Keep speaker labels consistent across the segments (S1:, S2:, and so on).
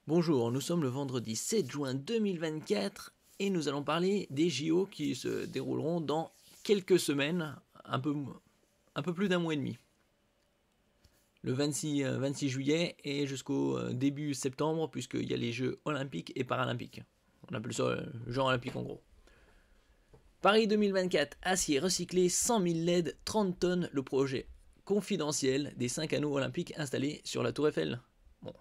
S1: Bonjour, nous sommes le vendredi 7 juin 2024 et nous allons parler des JO qui se dérouleront dans quelques semaines, un peu plus d'un mois et demi. Le 26 juillet et jusqu'au début septembre, puisqu'il y a les Jeux olympiques et paralympiques. On appelle ça Jeux olympiques en gros. Paris 2024, acier recyclé, 100 000 LED, 30 tonnes, le projet confidentiel des 5 anneaux olympiques installés sur la Tour Eiffel. Bon.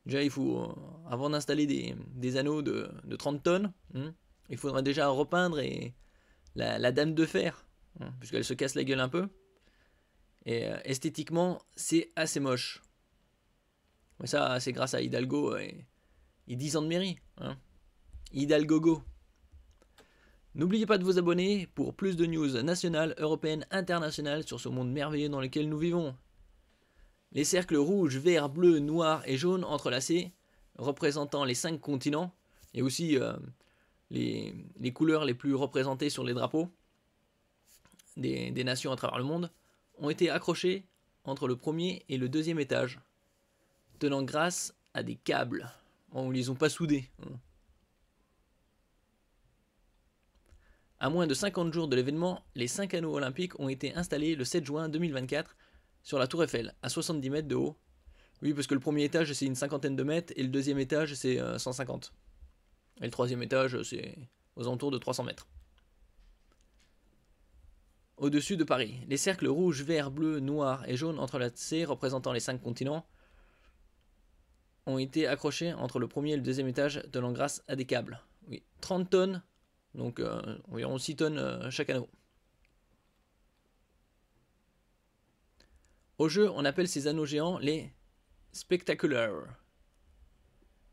S1: Déjà, il faut, avant d'installer des anneaux de 30 tonnes, il faudrait déjà repeindre la dame de fer, puisqu'elle se casse la gueule un peu. Et esthétiquement, c'est assez moche. Mais ça, c'est grâce à Hidalgo et 10 ans de mairie. Hidalgogo. N'oubliez pas de vous abonner pour plus de news nationales, européennes, internationales sur ce monde merveilleux dans lequel nous vivons. Les cercles rouge, vert, bleu, noir et jaune entrelacés, représentant les 5 continents, et aussi les couleurs les plus représentées sur les drapeaux des nations à travers le monde, ont été accrochés entre le premier et le deuxième étage, tenant grâce à des câbles. On ne les ont pas soudés. À moins de 50 jours de l'événement, les 5 anneaux olympiques ont été installés le 7 juin 2024 sur la Tour Eiffel, à 70 mètres de haut. Oui, parce que le premier étage, c'est une cinquantaine de mètres, et le deuxième étage, c'est 150. Et le troisième étage, c'est aux alentours de 300 mètres. Au-dessus de Paris, les cercles rouge, vert, bleu, noir et jaune entrelacés représentant les 5 continents ont été accrochés entre le premier et le deuxième étage, donnant grâce à des câbles. Oui, 30 tonnes, donc environ 6 tonnes chaque anneau. Au jeu, on appelle ces anneaux géants les spectaculaires.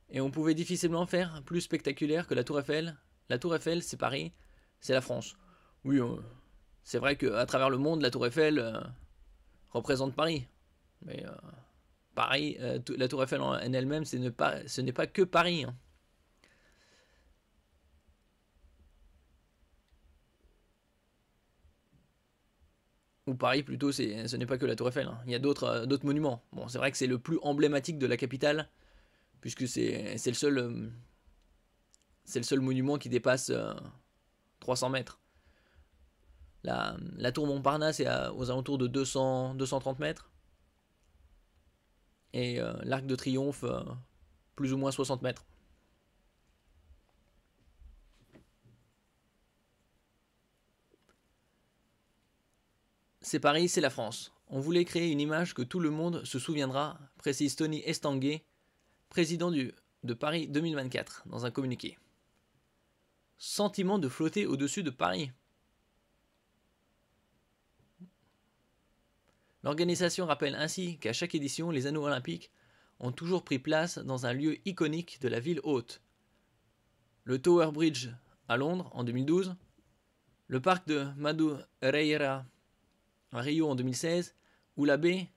S1: Et on pouvait difficilement faire plus spectaculaire que la Tour Eiffel. La Tour Eiffel, c'est Paris, c'est la France. Oui, c'est vrai qu'à travers le monde, la Tour Eiffel représente Paris. Mais Paris, la Tour Eiffel en elle-même, ce n'est pas que Paris. Ou Paris plutôt, ce n'est pas que la Tour Eiffel. Il y a d'autres monuments. Bon, c'est vrai que c'est le plus emblématique de la capitale, puisque c'est le seul monument qui dépasse 300 mètres. La tour Montparnasse est aux alentours de 230 mètres. Et l'Arc de Triomphe, plus ou moins 60 mètres. C'est Paris, c'est la France. On voulait créer une image que tout le monde se souviendra, précise Tony Estanguet, président de Paris 2024, dans un communiqué. Sentiment de flotter au-dessus de Paris. L'organisation rappelle ainsi qu'à chaque édition, les anneaux olympiques ont toujours pris place dans un lieu iconique de la ville haute. Le Tower Bridge à Londres en 2012, le parc de Madureira à Rio en 2016, ou la baie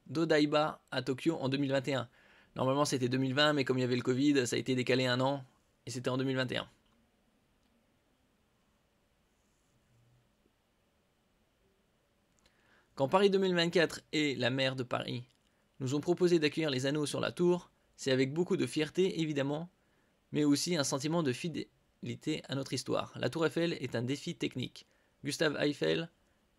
S1: d'Odaiba à Tokyo en 2021. Normalement c'était 2020, mais comme il y avait le Covid, ça a été décalé un an, et c'était en 2021. Quand Paris 2024 et la maire de Paris nous ont proposé d'accueillir les anneaux sur la tour, c'est avec beaucoup de fierté évidemment, mais aussi un sentiment de fidélité à notre histoire. La tour Eiffel est un défi technique. Gustave Eiffel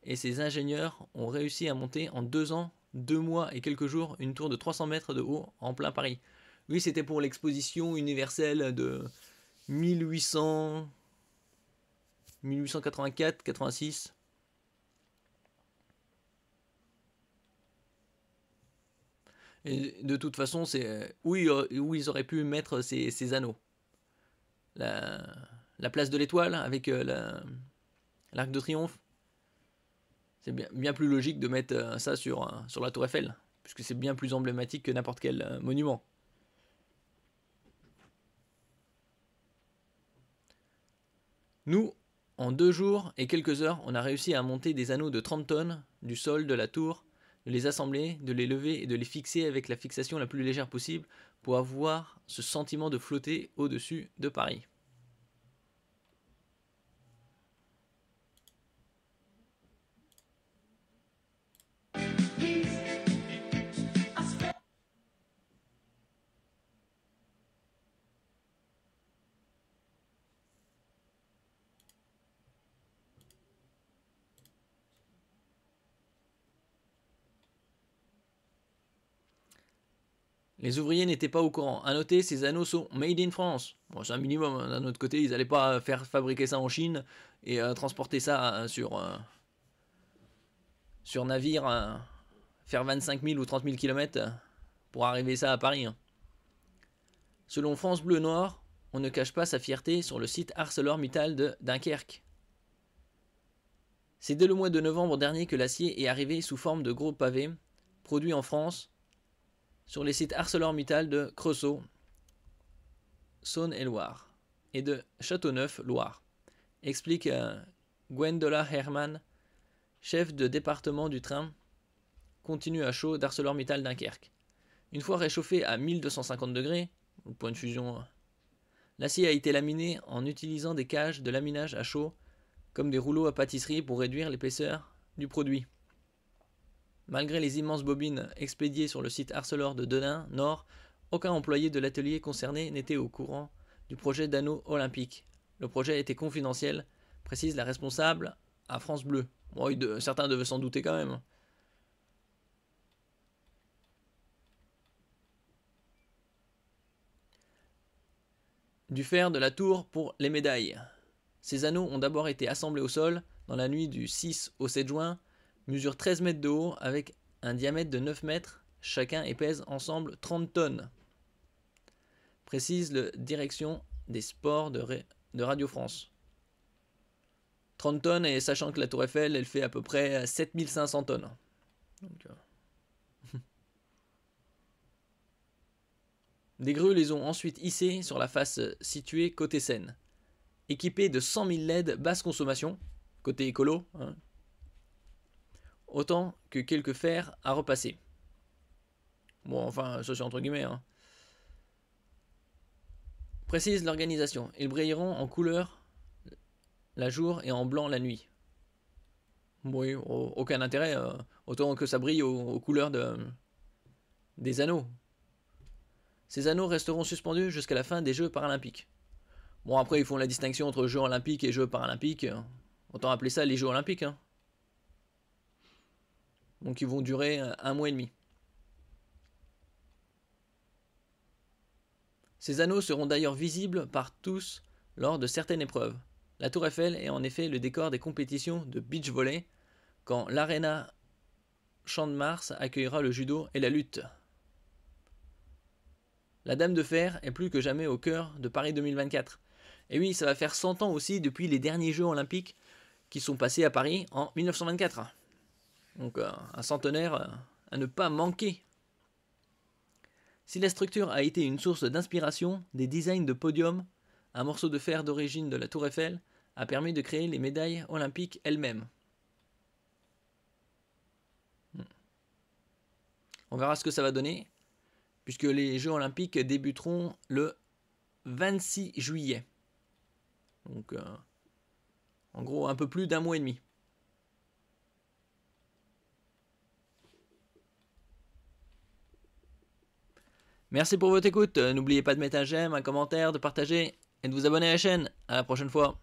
S1: et ses ingénieurs ont réussi à monter en 2 ans, 2 mois et quelques jours une tour de 300 mètres de haut en plein Paris. Oui, c'était pour l'exposition universelle de 1884-86. Et de toute façon, c'est où ils auraient pu mettre ces anneaux. La place de l'Étoile avec l'Arc de Triomphe. C'est bien plus logique de mettre ça sur la Tour Eiffel, puisque c'est bien plus emblématique que n'importe quel monument. Nous, en 2 jours et quelques heures, on a réussi à monter des anneaux de 30 tonnes du sol de la tour, de les assembler, de les lever et de les fixer avec la fixation la plus légère possible pour avoir ce sentiment de flotter au-dessus de Paris. Les ouvriers n'étaient pas au courant. À noter, ces anneaux sont made in France. Bon, c'est un minimum. D'un autre côté, ils n'allaient pas faire fabriquer ça en Chine et transporter ça sur navire, faire 25 000 ou 30 000 km pour arriver ça à Paris. Selon France Bleu Noir, on ne cache pas sa fierté sur le site ArcelorMittal de Dunkerque. C'est dès le mois de novembre dernier que l'acier est arrivé sous forme de gros pavés, produits en France, sur les sites ArcelorMittal de Creusot, Saône-et-Loire, et de Châteauneuf, Loire, explique Gwendola Herman, chef de département du train continu à chaud d'ArcelorMittal Dunkerque. Une fois réchauffé à 1250 degrés, au point de fusion, l'acier a été laminé en utilisant des cages de laminage à chaud comme des rouleaux à pâtisserie pour réduire l'épaisseur du produit. Malgré les immenses bobines expédiées sur le site Arcelor de Denain Nord, aucun employé de l'atelier concerné n'était au courant du projet d'anneau olympique. Le projet était confidentiel, précise la responsable à France Bleu. Bon, certains devaient s'en douter quand même. Du fer de la tour pour les médailles. Ces anneaux ont d'abord été assemblés au sol dans la nuit du 6 au 7 juin, mesurent 13 mètres de haut avec un diamètre de 9 mètres chacun et pèsent ensemble 30 tonnes. Précise la direction des sports de Radio France. 30 tonnes, et sachant que la Tour Eiffel, elle fait à peu près 7500 tonnes. Donc, Des grues les ont ensuite hissées sur la face située côté Seine. Équipées de 100 000 LED basse consommation, côté écolo, autant que quelques fers à repasser. Bon, enfin, ça c'est entre guillemets. Précise l'organisation. Ils brilleront en couleur la jour et en blanc la nuit. Oui, aucun intérêt. Autant que ça brille aux couleurs des anneaux. Ces anneaux resteront suspendus jusqu'à la fin des Jeux paralympiques. Bon, après, ils font la distinction entre Jeux olympiques et Jeux paralympiques. Autant appeler ça les Jeux olympiques. Donc, ils vont durer 1 mois et demi. Ces anneaux seront d'ailleurs visibles par tous lors de certaines épreuves. La Tour Eiffel est en effet le décor des compétitions de beach volley, quand l'Arena Champ de Mars accueillera le judo et la lutte. La Dame de Fer est plus que jamais au cœur de Paris 2024. Et oui, ça va faire 100 ans aussi depuis les derniers Jeux olympiques qui sont passés à Paris en 1924. Donc un centenaire à ne pas manquer. Si la structure a été une source d'inspiration, des designs de podium, un morceau de fer d'origine de la Tour Eiffel a permis de créer les médailles olympiques elles-mêmes. On verra ce que ça va donner, puisque les Jeux olympiques débuteront le 26 juillet. Donc, en gros, un peu plus d'1 mois et demi. Merci pour votre écoute. N'oubliez pas de mettre un j'aime, un commentaire, de partager et de vous abonner à la chaîne. À la prochaine fois.